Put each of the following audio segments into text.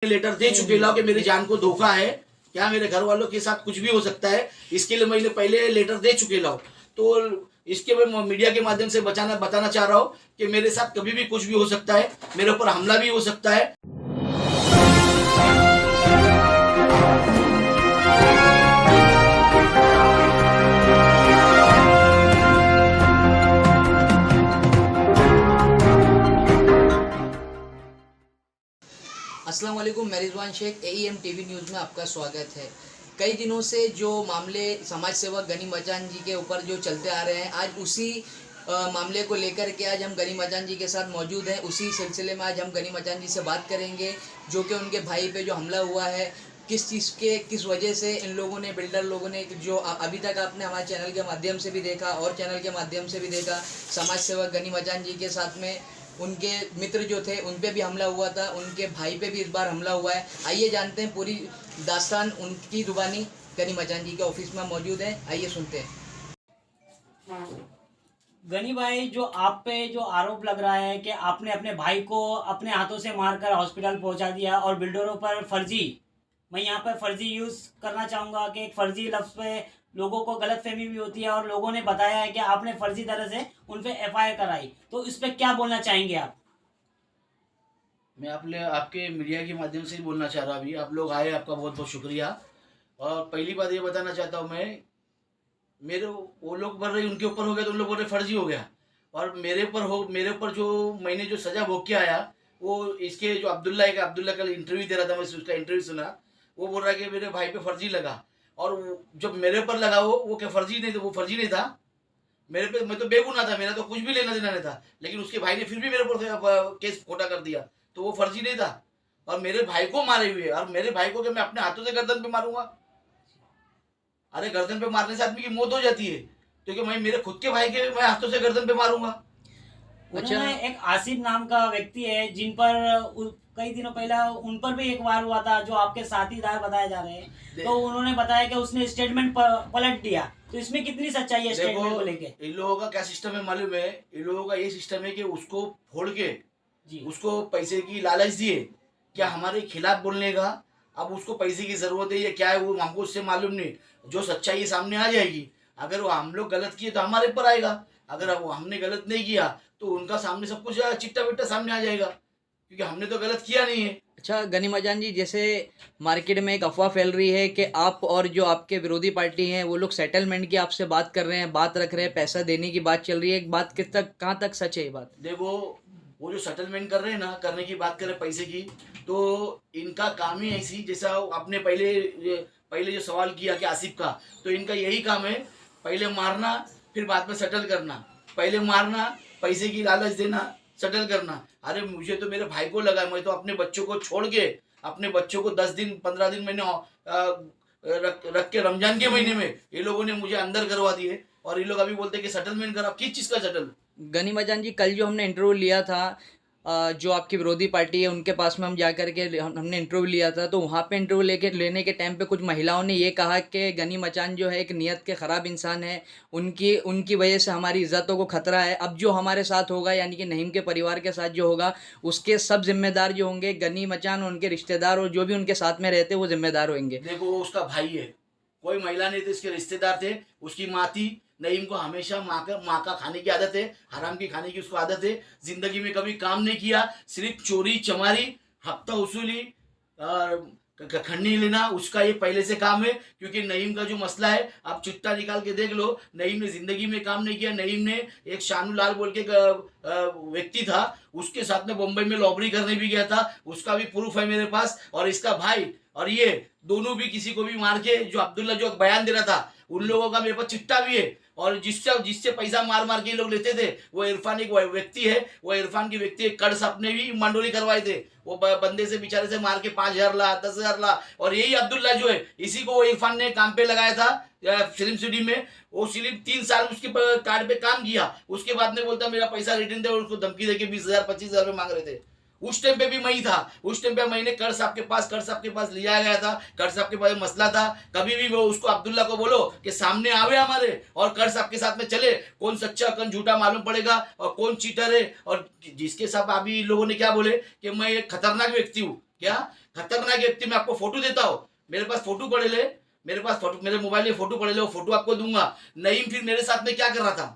Letter दे चुके लाओ कि मेरी जान को धोखा है, क्या मेरे घर वालों के साथ कुछ भी हो सकता है, इसके लिए मैंने पहले लेटर दे चुके लाओ। तो इसके मैं मीडिया के माध्यम से बताना चाह रहा हूँ कि मेरे साथ कभी भी कुछ भी हो सकता है, मेरे ऊपर हमला भी हो सकता है। अस्सलाम वालेकुम, मैं Rizwan Shaikh, AEM TV news में आपका स्वागत है। कई दिनों से जो मामले समाज सेवक गनी मचान जी के ऊपर जो चलते आ रहे हैं, आज उसी मामले को लेकर के आज हम गनी मचान जी के साथ मौजूद हैं। उसी सिलसिले में आज हम गनी मचान जी से बात करेंगे, जो कि उनके भाई पे जो हमला हुआ है, किस वजह से इन लोगों ने, बिल्डर लोगों ने, जो अभी तक आपने हमारे चैनल के माध्यम से भी देखा और चैनल के माध्यम से भी देखा, समाज सेवक गनी मचान जी के साथ में उनके मित्र जो थे उन पे भी हमला हुआ था, उनके भाई पे भी इस बार हमला हुआ है। आइए जानते हैं पूरी दास्तान उनकी जुबानी। गनी मचान जी के ऑफिस में मौजूद हैं, आइए सुनते हैं। गनी भाई, जो आप पे जो आरोप लग रहा है कि आपने अपने भाई को अपने हाथों से मारकर हॉस्पिटल पहुंचा दिया और बिल्डरों पर फर्जी, मैं यहाँ पर फर्जी यूज़ करना चाहूँगा कि एक फर्जी लफ्ज़ पे लोगों को गलतफहमी भी होती है और लोगों ने बताया है कि आपने फर्जी तरह से उन पे FIR कराई, तो इस पर क्या बोलना चाहेंगे आप? मैं आपके मीडिया के माध्यम से ही बोलना चाह रहा अभी आप लोग आए, आपका बहुत बहुत शुक्रिया। और पहली बात ये बताना चाहता हूँ मैं, वो लोग बोल रहे उनके ऊपर हो गया तो उन लोग बोल रहे फर्जी हो गया, और मेरे ऊपर जो मैंने जो सज़ा भोग के आया, वो इसके जो अब्दुल्ला का इंटरव्यू दे रहा था, मैं उसका इंटरव्यू सुना। वो बोल रहा है कि मेरे भाई पे फर्जी लगा, और जब मेरे ऊपर लगा वो क्या फर्जी नहीं था, वो फर्जी नहीं था मेरे पे, मैं तो बेगुनाह था, मेरा तो कुछ भी लेना देना नहीं था, लेकिन उसके भाई ने फिर भी मेरे ऊपर केस खोटा कर दिया, तो वो फर्जी नहीं था। और मेरे भाई को मारे हुए, और मेरे भाई को क्या मैं अपने हाथों से गर्दन पे मारूंगा? अरे गर्दन पे मारने से आदमी की मौत हो जाती है, तो क्या मैं मेरे खुद के भाई के मैं हाथों से गर्दन पे मारूंगा? अच्छा, एक आसिफ नाम का व्यक्ति है जिन पर कई दिनों पहले उन पर भी एक वार हुआ था, जो आपके साथीदार बताए जा रहे हैं, तो उन्होंने बताया कि उसने स्टेटमेंट पलट दिया, तो इसमें कितनी सच्चाई है स्टेटमेंट को लेके? इन लोगों का क्या सिस्टम है मालूम है? इन लोगों का ये सिस्टम है कि उसको फोड़ के उसको पैसे की लालच दिए, क्या हमारे खिलाफ बोलने का, अब उसको पैसे की जरूरत है या क्या है वो हमको उससे मालूम नहीं। जो सच्चाई सामने आ जाएगी, अगर वो हम लोग गलत किए तो हमारे पर आएगा, अगर वो हमने गलत नहीं किया तो उनका सामने सब कुछ चिट्टा विट्टा सामने आ जाएगा, क्योंकि हमने तो गलत किया नहीं है। अच्छा गनी मचान जी, जैसे मार्केट में एक अफवाह फैल रही है कि आप और जो आपके विरोधी पार्टी हैं वो लोग सेटलमेंट की आपसे बात कर रहे हैं, बात रख रहे हैं, पैसा देने की बात चल रही है, बात कहाँ तक सच है ये बात? देखो, वो जो सेटलमेंट कर रहे हैं ना, करने की बात करें पैसे की, तो इनका काम ही ऐसी, जैसा आपने पहले जो सवाल किया कि आसिफ का, तो इनका यही काम है, पहले मारना फिर बाद में सेटल करना, पहले मारना, पैसे की लालच देना, सेटल करना। अरे मुझे तो मेरे भाई को लगा, मैं तो अपने बच्चों को छोड़ के, अपने बच्चों को 10 दिन 15 दिन मैंने रख के रमजान के महीने में ये लोगों ने मुझे अंदर करवा दिए, और ये लोग अभी बोलते हैं कि सेटलमेंट करा। किस चीज़ का सेटल? गनी मचान जी, कल जो हमने इंटरव्यू लिया था, जो आपकी विरोधी पार्टी है उनके पास में हम जा कर के हमने इंटरव्यू लिया था, तो वहाँ पे इंटरव्यू लेने के टाइम पे कुछ महिलाओं ने ये कहा कि गनी मचान जो है एक नियत के ख़राब इंसान है, उनकी वजह से हमारी इज़्ज़तों को खतरा है। अब जो हमारे साथ होगा, यानी कि नईम के परिवार के साथ जो होगा, उसके सब जिम्मेदार जो होंगे गनी मचान, उनके रिश्तेदार और जो भी उनके साथ में रहते वो जिम्मेदार होंगे। देखो, वो उसका भाई है, कोई महिला नहीं थी, इसके रिश्तेदार थे, उसकी माँ थी। नईम को हमेशा माँ का खाने की आदत है, हराम की खाने की उसको आदत है। जिंदगी में कभी काम नहीं किया, सिर्फ चोरी चमारी, हफ्ता वसूली और खंडनी लेना, उसका ये पहले से काम है। क्योंकि नईम का जो मसला है, आप चिट्ठा निकाल के देख लो, नईम ने जिंदगी में काम नहीं किया। नईम ने एक शानू लाल बोल के व्यक्ति था, उसके साथ में बम्बई में लॉबरी करने भी गया था, उसका भी प्रूफ है मेरे पास। और इसका भाई और ये दोनों भी किसी को भी मार के, जो अब्दुल्ला जो बयान दे रहा था, उन लोगों का मेरे पास चिट्ठा भी है। और जिससे पैसा मार के लोग लेते थे, वो इरफान एक व्यक्ति है, वो इरफान की व्यक्ति एक कर्ज अपने भी मंडोली करवाए थे, वो बंदे से बेचारे से मार के 5,000 ला, 10,000 ला। और यही अब्दुल्ला जो है, इसी को वो इरफान ने काम पे लगाया था फिल्म सिटी में। वो सिर्फ 3 साल उसके कार्ड पे काम किया, उसके बाद में बोलता मेरा पैसा रिटर्न दे, और उसको धमकी देके 20,000 25,000 मांग रहे थे। उस टाइम पे भी मैं ही था, उस टाइम पे मैंने कर साहब के पास लिया गया था, कर साहब के पास मसला था। कभी भी वो उसको अब्दुल्ला को बोलो कि सामने आवे हमारे और कर साहब के साथ में चले, कौन सच्चा कौन झूठा मालूम पड़ेगा और कौन चीटर है। और जिसके साथ अभी लोगों ने क्या बोले कि मैं एक खतरनाक व्यक्ति हूँ, क्या खतरनाक व्यक्ति। मैं आपको फोटो देता हूँ, मेरे पास फोटो पड़े ले, मेरे पास फोटो, मेरे मोबाइल में फोटो पड़े ले, वो फोटो आपको दूंगा। नईम फिर मेरे साथ में क्या कर रहा था?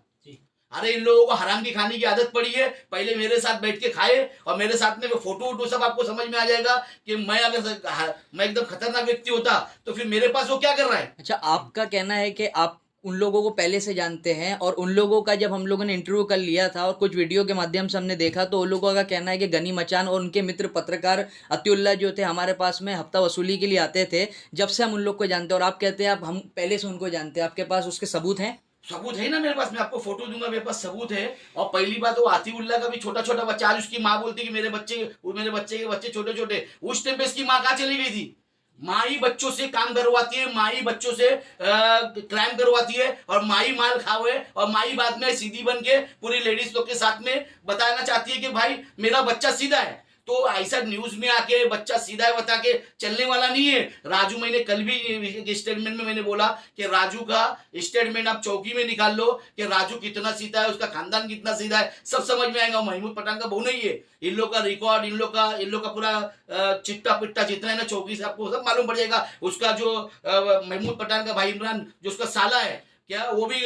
अरे इन लोगों को हराम की खाने की आदत पड़ी है, पहले मेरे साथ बैठ के खाए और मेरे साथ में फोटो वोटो सब आपको समझ में आ जाएगा कि मैं एकदम खतरनाक व्यक्ति होता तो फिर मेरे पास वो क्या कर रहा है। अच्छा, आपका कहना है कि आप उन लोगों को पहले से जानते हैं और उन लोगों का जब हम लोगों ने इंटरव्यू कर लिया था और कुछ वीडियो के माध्यम से हमने देखा तो उन लोगों का कहना है कि गनी मचान और उनके मित्र पत्रकार अतिउल्लाह जो थे हमारे पास में हफ्ता वसूली के लिए आते थे, जब से हम उन लोग को जानते हैं। और आप कहते हैं आप हम पहले से उनको जानते हैं, आपके पास उसके सबूत हैं? सबूत है ना मेरे पास, मैं आपको फोटो दूंगा, मेरे पास सबूत है। और पहली बात वो आतिउल्लाह का भी छोटा छोटा बच्चा, आज उसकी माँ बोलती है कि मेरे बच्चे के बच्चे छोटे छोटे। उस टाइम पे इसकी माँ कहाँ चली गई थी? माँ ही बच्चों से काम करवाती है, माँ ही बच्चों से क्राइम करवाती है और माँ ही माल खावे और माँ ही बाद में सीधी बन के पूरी लेडीज लोग के साथ में बताना चाहती है कि भाई मेरा बच्चा सीधा है। तो ऐसा न्यूज में आके बच्चा सीधा है बता के चलने वाला नहीं है। राजू, मैंने कल भी एक स्टेटमेंट में मैंने बोला कि राजू का स्टेटमेंट आप चौकी में निकाल लो कि राजू कितना सीधा है, उसका खानदान कितना सीधा है, सब समझ में आएगा। महमूद पठान का बहू नहीं है। इन लोग का रिकॉर्ड, इन लोग का पूरा चिट्टा पिट्टा जितना है ना चौकी से आपको सब मालूम पड़ जाएगा। उसका जो महमूद पठान का भाई इमरान जो उसका साला है क्या, वो भी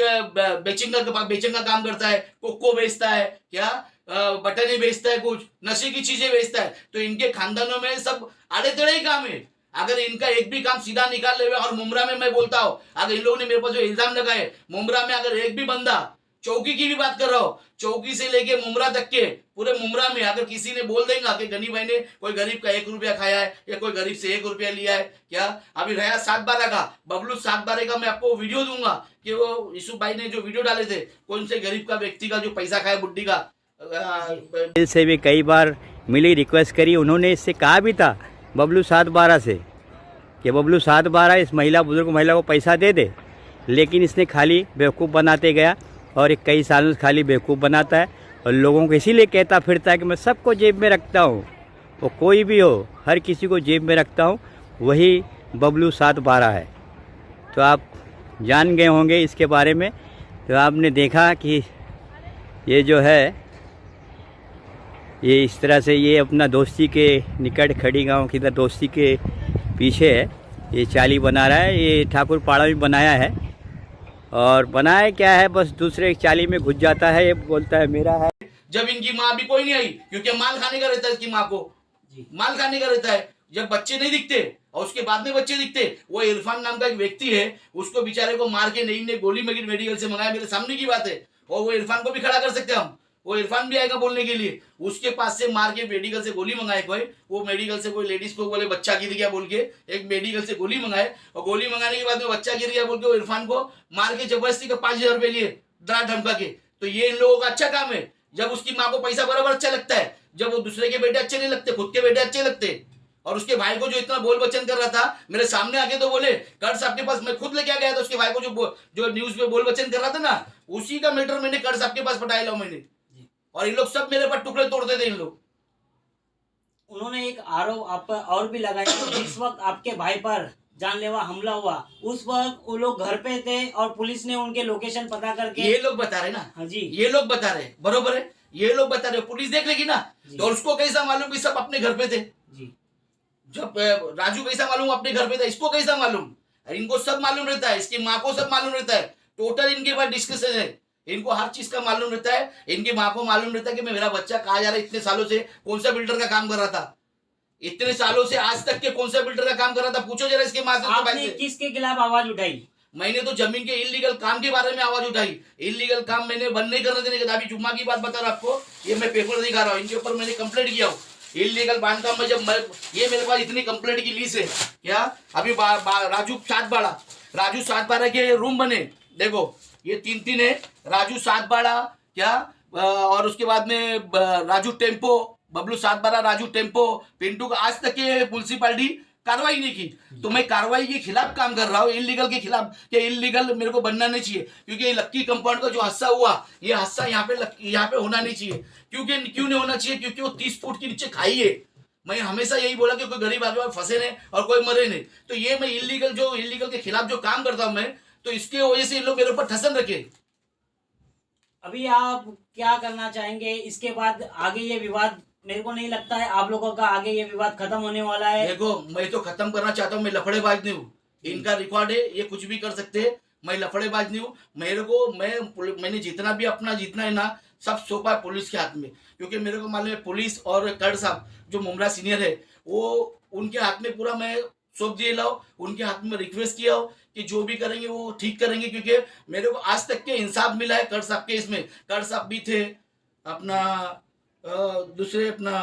बेचिंग का काम करता है, कोको बेचता है क्या, बटने बेचता है, कुछ नशे की चीजें बेचता है। तो इनके खानदानों में सब आड़े तेड़े ही काम है। अगर इनका एक भी काम सीधा निकाल ले। और मुमरा में मैं बोलता हूँ, अगर इन लोगों ने मेरे पास जो इल्जाम लगाए, मुमरा में अगर एक भी बंदा, चौकी की भी बात कर रहा हूँ, चौकी से लेके मुमरा तक के पूरे मुमरा में अगर किसी ने बोल देगा कि गनी भाई ने कोई गरीब का 1 रुपया खाया है या कोई गरीब से 1 रुपया लिया है क्या। अभी रहा 7/12 का, बबलू 7/12 का मैं आपको वीडियो दूंगा कि वो यूसुफ भाई ने जो वीडियो डाले थे, कौन से गरीब का व्यक्ति का जो पैसा खाया बुड्ढी का। से भी कई बार मिली, रिक्वेस्ट करी, उन्होंने इससे कहा भी था बबलू 7/12 से कि बबलू 7/12 इस बुजुर्ग महिला को पैसा दे दे, लेकिन इसने खाली बेवकूफ़ बनाते गया और कई सालों से खाली बेवकूफ़ बनाता है और लोगों को इसीलिए कहता फिरता है कि मैं सबको जेब में रखता हूँ, वो कोई भी हो हर किसी को जेब में रखता हूँ, वही बबलू 7/12 है। तो आप जान गए होंगे इसके बारे में। तो आपने देखा कि ये जो है ये इस तरह से ये अपना दोस्ती के निकट खड़ी गांव की तरह दोस्ती के पीछे है, ये चाली बना रहा है। ये ठाकुर पाड़ा भी बनाया है और बनाया क्या है, बस दूसरे चाली में घुस जाता है, ये बोलता है मेरा है। जब इनकी माँ भी कोई नहीं आई, क्योंकि माल खाने का रहता है इसकी माँ को, माल खाने का रहता है। जब बच्चे नहीं दिखते और उसके बाद में बच्चे दिखते, वो इरफान नाम का एक व्यक्ति है, उसको बेचारे को मार के नईम ने गोली मेडिकल से मंगाया, मेरे सामने की बात है। और वो इरफान को भी खड़ा कर सकते हम, वो इरफान भी आएगा बोलने के लिए। उसके पास से मार के मेडिकल से गोली मंगाए कोई, वो मेडिकल से कोई लेडीज को बोले बच्चा गिर गया बोल के, एक मेडिकल से गोली मंगाए और गोली मंगाने के बाद में बच्चा गिर गया बोल के वो इरफान को मार के जबरदस्ती का 5,000 रुपए लिए डरा धमका के। तो ये इन लोगों का अच्छा काम है। जब उसकी माँ को पैसा बराबर अच्छा लगता है, जब वो दूसरे के बेटे अच्छे नहीं लगते, खुद के बेटे अच्छे लगते। और उसके भाई को जो इतना बोल बचन कर रहा था, मेरे सामने आके तो बोले कर्ड साहब के पास, मैं खुद लेके आ गया था उसके भाई को, जो न्यूज पे बोल बचन कर रहा था ना, उसी का मैटर मैंने कर्ड साहब के पास पटाया लो मैंने। और इन लोग सब मेरे पर टुकड़े तोड़ते थे इन लोग। उन्होंने एक आरोप आप पर और भी लगाया, जिस वक्त आपके भाई पर जानलेवा हमला हुआ उस वक्त वो लोग घर पे थे और पुलिस ने उनके लोकेशन पता करके, ये लोग बता रहे ना, हाँ जी, ये लोग बता रहे, बरोबर है, ये लोग बता रहे, पुलिस देख लेगी ना। तो उसको कैसा मालूम कि सब अपने घर पे थे जी। जब राजू कैसा मालूम अपने घर पे था, इसको कैसा मालूम? इनको सब मालूम रहता है, इसकी माँ को सब मालूम रहता है, टोटल इनके पास डिस्कशन है, इनको हर चीज का मालूम रहता है। इनकी माँ को मालूम रहता है कि मेरा बच्चा कहाँ जा रहा है, इतने सालों से कौन सा बिल्डर का काम कर रहा था, इतने सालों से आज तक के कौन सा बिल्डर का काम कर रहा था, पूछो जरा इसके माँ से। आपने किसके खिलाफ आवाज उठाई? मैंने तो जमीन के इलीगल काम के बारे में आवाज उठाई। इलीगल काम मैंने बंद नहीं करने देने का। अभी जुम्मा की बात बता रहा आपको, ये मैं पेपर दिखा रहा हूँ, इनके ऊपर मैंने कंप्लेंट किया हूँ इलीगल बांधकाम में। जब ये मेरे पास इतनी कंप्लेंट की लिस्ट है क्या। अभी राजू 7/12 के रूम बने, देखो ये 3 है, राजू 7/12 क्या, और उसके बाद में राजू टेम्पो, बबलू 7/12, राजू टेम्पो, पिंटू का। आज तक के म्युनिसिपालिटी कार्रवाई नहीं की। तो मैं कार्रवाई के खिलाफ काम कर रहा हूँ, इलीगल के खिलाफ, कि इलीगल मेरे को बनना नहीं चाहिए। क्योंकि लक्की कंपाउंड का जो हादसा हुआ, ये हादसा यहाँ पे होना नहीं चाहिए। क्यों नहीं होना चाहिए? क्योंकि वो 30 फुट के नीचे खाई है। मैं हमेशा यही बोला कि कोई गरीब आदमी फंसे नहीं और कोई मरे नहीं। तो ये मैं इलीगल के खिलाफ जो काम करता हूँ मैं, तो इसके वजह से इन लोग मेरे ऊपर ठसन रखे। अभी आप क्या करना चाहेंगे इसके बाद? आगे ये विवाद मेरे को नहीं लगता है आप लोगों का आगे ये विवाद खत्म होने वाला है। देखो मैं तो खत्म करना चाहता हूँ, मैं लफड़ेबाज नहीं हूँ, इनका रिकॉर्ड है, ये कुछ भी कर सकते हैं, मैं लफड़ेबाज नहीं हूँ। मेरे को मैंने जितना भी अपना जितना है ना सब सौंपा है पुलिस के हाथ में, क्योंकि मेरे को मालूम है पुलिस और कड़ साहब जो मुमरा सीनियर है वो उनके हाथ में पूरा मैं सौंप दिए लाओ, उनके हाथ में रिक्वेस्ट किया हो कि जो भी करेंगे वो ठीक करेंगे, क्योंकि मेरे को आज तक के इंसाफ मिला है कड़ साहब के इसमें। कड़ साहब भी थे अपना दूसरे अपना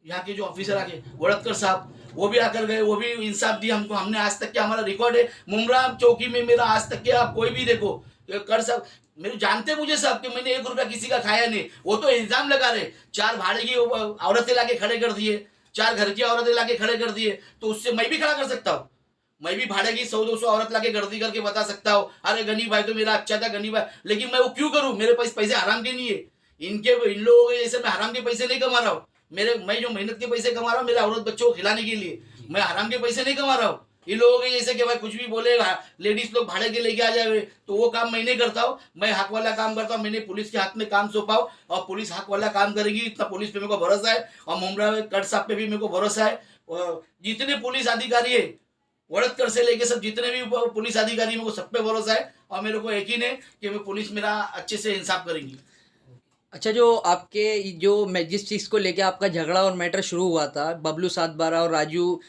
यहाँ के जो ऑफिसर आके वड़तकर साहब वो भी आकर गए, वो भी इंसाफ दिया हमको। हमने आज तक के हमारा रिकॉर्ड है मुमरा चौकी में, मेरा आज तक के आप कोई भी देखो कर साहब मेरे जानते मुझे सब कि मैंने 1 रुपया किसी का खाया नहीं। वो तो इल्जाम लगा रहे 4 भाड़े की औरतें लाके खड़े कर दिए, 4 घर की औरतें लाके खड़े कर दिए, तो उससे मैं भी खड़ा कर सकता हूँ। मैं भी भाड़े की 100-200 औरत लाके गर्दी करके बता सकता हूँ अरे गनी भाई तो मेरा अच्छा था गनी भाई, लेकिन मैं वो क्यों करूँ? मेरे पास पैसे हराम के नहीं है, इन लोगों के जैसे मैं हराम के पैसे नहीं कमा रहा हूँ। मैं जो मेहनत के पैसे कमा रहा हूँ मेरे औरत बच्चों को खिलाने के लिए, मैं हराम के पैसे नहीं कमा रहा हूँ। इन लोगों के जैसे कि भाई कुछ भी बोले लेडीज लोग भाड़े के लेके आ जाए, तो वो काम मैं नहीं करता हूँ। मैं हक वाला काम करता हूँ, मैंने पुलिस के हाथ में काम सौंपा हूँ और पुलिस हक वाला काम करेगी, इतना पुलिस पे मेरे को भरोसा है। और मुमरा कट साहब पे भी मेरे को भरोसा है। जितने पुलिस अधिकारी है वड़तकर से लेके सब जितने भी पुलिस अधिकारी मेरे को सब पे भरोसा है और मेरे को यकीन है कि पुलिस मेरा अच्छे से इंसाफ करेंगी। अच्छा, जो आपके जो जिस चीज़ को लेके आपका झगड़ा और मैटर शुरू हुआ था बबलू 712 और राजू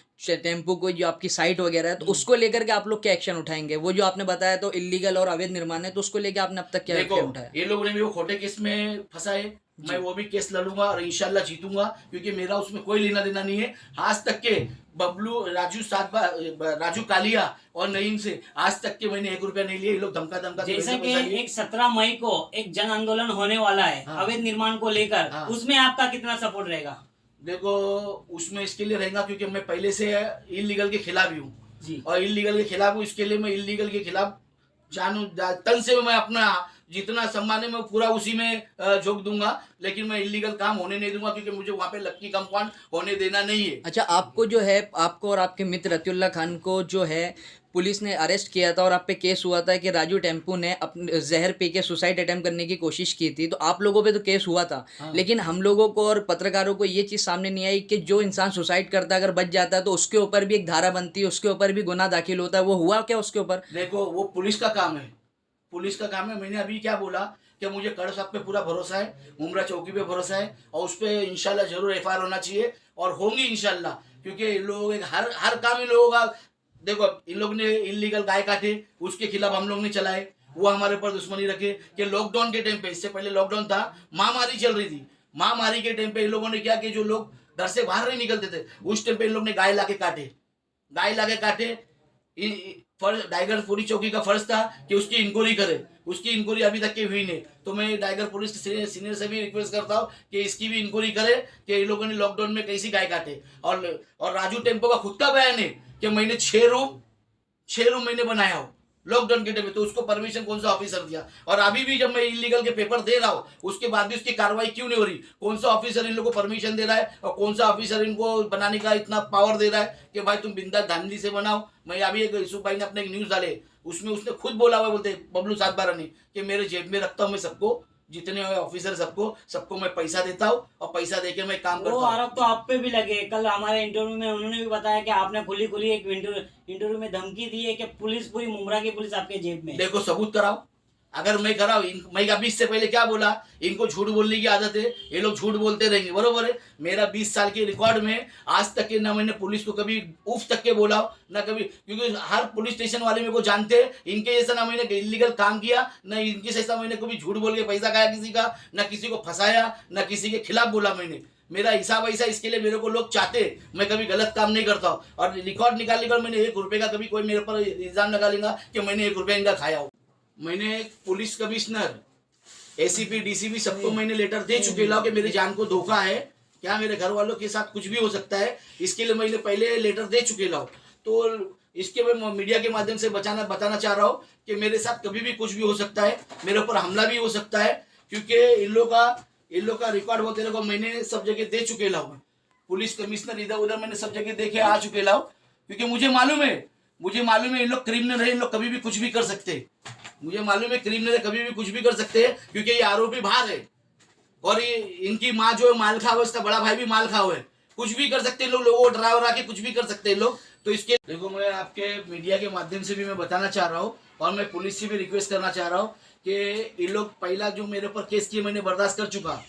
टेम्पू को जो आपकी साइट वगैरह है, तो उसको लेकर के आप लोग क्या एक्शन उठाएंगे? वो जो आपने बताया तो इलीगल और अवैध निर्माण है, तो उसको लेके आपने अब तक क्या एक्शन उठाया? ये लोगों ने भी वो खोटे केस में फंसा है, मैं वो भी केस लड़ूंगा और इंशाल्लाह जीतूंगा, क्योंकि मेरा उसमें कोई लेना देना नहीं है। आज तक के बबलू राजू कालिया और नईम से आज तक के मैंने 1 रुपया नहीं लिया। ये लोग धमका जैसे कि एक 17 मई को एक जन आंदोलन होने वाला है अवैध निर्माण को लेकर, उसमें आपका कितना सपोर्ट रहेगा? देखो उसमें इसके लिए रहेगा क्योंकि मैं पहले से इलीगल के खिलाफ ही हूँ और इलीगल के खिलाफ हूँ, इसके लिए मैं इलीगल के खिलाफ जानू तन से मैं अपना जितना सम्मान है मैं पूरा उसी में झोंक दूंगा, लेकिन मैं इलीगल काम होने नहीं दूंगा, क्योंकि मुझे वहाँ पे लक्की कंपाउंड होने देना नहीं है। अच्छा, आपको जो है आपको और आपके मित्र अतिउल्लाह खान को जो है पुलिस ने अरेस्ट किया था और आप पे केस हुआ था कि राजू टेम्पू ने अपने जहर पी के सुसाइड अटेम्प्ट करने की कोशिश की थी, तो आप लोगों पे तो केस हुआ था। लेकिन हम लोगों को और पत्रकारों को ये चीज़ सामने नहीं आई कि जो इंसान सुसाइड करता है अगर बच जाता है तो उसके ऊपर भी एक धारा बनती है, उसके ऊपर भी गुनाह दाखिल होता है। वो हुआ क्या उसके ऊपर? देखो वो पुलिस का काम है, पुलिस का काम है। मैंने अभी क्या बोला कि मुझे कड़ साहब पे पूरा भरोसा है, मुमरा चौकी पे भरोसा है और उस पर इंशाल्लाह जरूर FIR होना चाहिए और होंगी इंशाल्लाह, क्योंकि इन लोगों हर काम इन लोगों का। देखो इन लोग ने इलीगल गाय काटे, उसके खिलाफ हम लोग ने चलाए, वो हमारे ऊपर दुश्मनी रखे कि लॉकडाउन के टाइम पे, इससे पहले लॉकडाउन था, महामारी चल रही थी, महामारी के टाइम पे इन लोगों ने क्या कि जो लोग घर से बाहर नहीं निकलते थे उस टाइम पे इन लोग ने गाय लाके काटे। टाइगर पुलिस चौकी का फर्ज था कि उसकी इंक्वायरी करे, उसकी इंक्वायरी अभी तक की हुई नहीं। तो मैं टाइगर पुलिस सीनियर से भी रिक्वेस्ट करता हूँ कि इसकी भी इंक्वायरी करे कि इन लोगों ने लॉकडाउन में कैसी गाय काटे। और राजू टेम्पो का खुद का बयान है कि मैंने 6 रूम मैंने बनाया हो लॉकडाउन के टाइम में, तो उसको परमिशन कौन सा ऑफिसर दिया? और अभी भी जब मैं इलीगल के पेपर दे रहा हूँ उसके बाद भी उसकी कार्रवाई क्यों नहीं हो रही? कौन सा ऑफिसर इन लोगों को परमिशन दे रहा है और कौन सा ऑफिसर इनको बनाने का इतना पावर दे रहा है कि भाई तुम बिंदास धांधली से बनाओ। मैं अभी एक यूसुफ भाई ने अपने एक न्यूज डाले, उसमें उसने खुद बोला हुआ, बोलते बबलू 712 ने कि मेरे जेब में रखता हूँ मैं सबको, जितने ऑफिसर सबको मैं पैसा देता हूँ और पैसा देके मैं काम करता हूँ। वो आरोप तो आप पे भी लगे। कल हमारे इंटरव्यू में उन्होंने भी बताया कि आपने खुली एक इंटरव्यू में धमकी दी है कि पुलिस पूरी मुमरा की पुलिस आपके जेब में। देखो सबूत कराओ, अगर मैं कराऊं। मैं अभी इससे पहले क्या बोला, इनको झूठ बोलने की आदत है, ये लोग झूठ बोलते रहेंगे, बरोबर है। मेरा 20 साल के रिकॉर्ड में आज तक के ना मैंने पुलिस को कभी उफ तक के बोला ना कभी, क्योंकि हर पुलिस स्टेशन वाले मेरे को जानते हैं। इनके जैसा ना मैंने इलीगल काम किया, ना इनके जैसा मैंने कभी झूठ बोल के पैसा खाया किसी का, ना किसी को फंसाया, ना किसी के खिलाफ बोला मैंने। मेरा हिसाब ऐसा, इसके लिए मेरे को लोग चाहते, मैं कभी गलत काम नहीं करता हूँ। और रिकॉर्ड निकालने का मैंने 1 रुपये का कभी कोई मेरे पर इल्जाम लगा लेगा कि मैंने 1 रुपया इनका खाया हो। मैंने पुलिस कमिश्नर, ACP, DCP सबको मैंने लेटर दे चुके ला कि मेरी जान को धोखा है, क्या मेरे घर वालों के साथ कुछ भी हो सकता है, इसके लिए मैंने पहले लेटर दे चुके ला। तो इसके मैं मीडिया के माध्यम से बताना चाह रहा हूँ कि मेरे साथ कभी भी कुछ भी हो सकता है, मेरे ऊपर हमला भी हो सकता है, क्योंकि इन लोग का रिकॉर्ड होते रहो। मैंने सब जगह दे चुके ला हूँ, पुलिस कमिश्नर इधर उधर मैंने सब जगह देखे आ चुके ला हूँ, क्योंकि मुझे मालूम है इन लोग क्रिमिनल है, इन लोग कभी भी कुछ भी कर सकते। मुझे मालूम है क्रिमिनल कभी भी कुछ भी कर सकते हैं, क्योंकि ये आरोपी बाहर है, और ये इनकी माँ जो है माल खा हुआ, इसका बड़ा भाई भी माल खा हुआ है। कुछ भी कर सकते हैं लोग, लोगों को डरा वरा के कुछ भी कर सकते हैं लोग। तो इसके देखो, मैं आपके मीडिया के माध्यम से भी मैं बताना चाह रहा हूँ और मैं पुलिस से भी रिक्वेस्ट करना चाह रहा हूँ कि ये लोग पहला जो मेरे ऊपर केस किए मैंने बर्दाश्त कर चुका,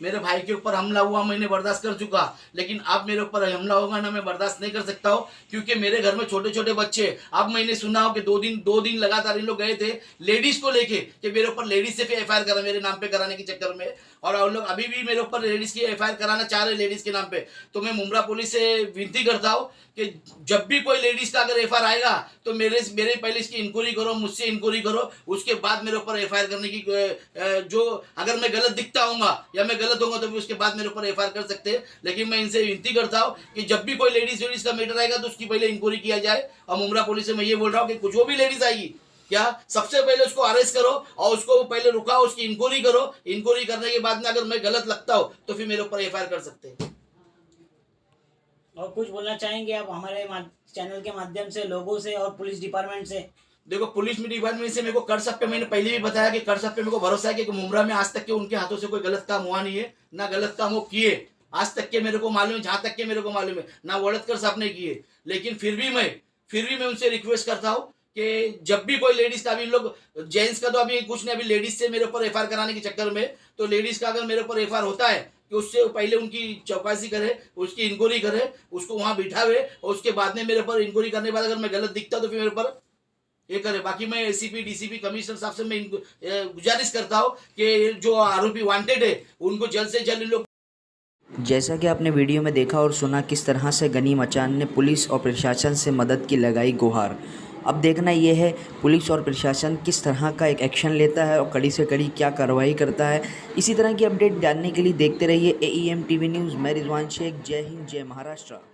मेरे भाई के ऊपर हमला हुआ मैंने बर्दाश्त कर चुका, लेकिन अब मेरे ऊपर हमला होगा ना, मैं बर्दाश्त नहीं कर सकता हूँ, क्योंकि मेरे घर में छोटे छोटे बच्चे। अब मैंने सुना हो कि दो दिन लगातार इन लोग गए थे लेडीज को लेके कि मेरे ऊपर लेडीज से भी एफआईआर करा मेरे नाम पे कराने के चक्कर में, और उन लोग अभी भी मेरे ऊपर लेडीज की एफआईआर कराना चाह रहे लेडीज के नाम पे। तो मैं मुंब्रा पुलिस से विनती करता हूँ कि जब भी कोई लेडीज का अगर एफआईआर आएगा तो मेरे पहले इसकी इंक्वायरी करो, मुझसे इंक्वायरी करो, उसके बाद मेरे ऊपर एफआईआर करने की जो अगर मैं गलत दिखता हूँगा या मैं गलत होगा तो भी उसके बाद मेरे ऊपर एफआईआर कर सकते हैं। लेकिन मैं इनसे विनती करता हूँ कि जब भी कोई लेडीज का मैटर आएगा तो उसकी पहले इंक्वायरी किया जाए। और मुंब्रा पुलिस से मैं ये बोल रहा हूँ कि कुछ जो भी लेडीज आएगी क्या सबसे पहले उसको अरेस्ट करो और उसको पहले रुकाओ, उसकी इंक्वायरी करो। इंक्वायरी करने के बाद में अगर मैं गलत लगता हूँ तो फिर मेरे ऊपर एफआईआर कर सकते हैं। और कुछ बोलना चाहेंगे आप हमारे चैनल के माध्यम से लोगों से और पुलिस डिपार्टमेंट से? देखो, पुलिस डिपार्टमेंट से मेरे को कर्सप पे मैंने पहले भी बताया कि कर्सप पे मेरे को भरोसा है कि मुंब्रा में आज तक के उनके हाथों से कोई गलत काम हुआ नहीं है, ना गलत काम वो किए आज तक के मेरे को मालूम है, जहां तक के मेरे को मालूम है ना वड़तकर साहब ने किए। लेकिन फिर भी मैं उनसे रिक्वेस्ट करता हूँ कि जब भी कोई लेडीज का, अभी लोग जेंट्स का तो अभी कुछ नहीं, अभी लेडीज से मेरे ऊपर एफआईआर कराने के चक्कर में, तो लेडीज का अगर मेरे ऊपर एफआईआर होता है कि उससे पहले उनकी चौकसी करे, उसकी इंक्वायरी करे, उसको वहां बिठावे और उसके बाद में मेरे ऊपर इंक्वायरी करने के बाद अगर मैं गलत दिखता तो फिर मेरे ऊपर ये करे। बाकी मैं एसीपी डीसीपी कमिश्नर साहब से मैं गुजारिश करता हूँ कि जो आरोपी वांटेड है उनको जल्द से जल्द लोग। जैसा कि आपने वीडियो में देखा और सुना किस तरह से गनी मचान ने पुलिस और प्रशासन से मदद की लगाई गुहार। अब देखना यह है पुलिस और प्रशासन किस तरह का एक एक्शन लेता है और कड़ी से कड़ी क्या कार्रवाई करता है। इसी तरह की अपडेट जानने के लिए देखते रहिए AEM TV न्यूज़। मैं रिजवान शेख। जय हिंद, जय महाराष्ट्र।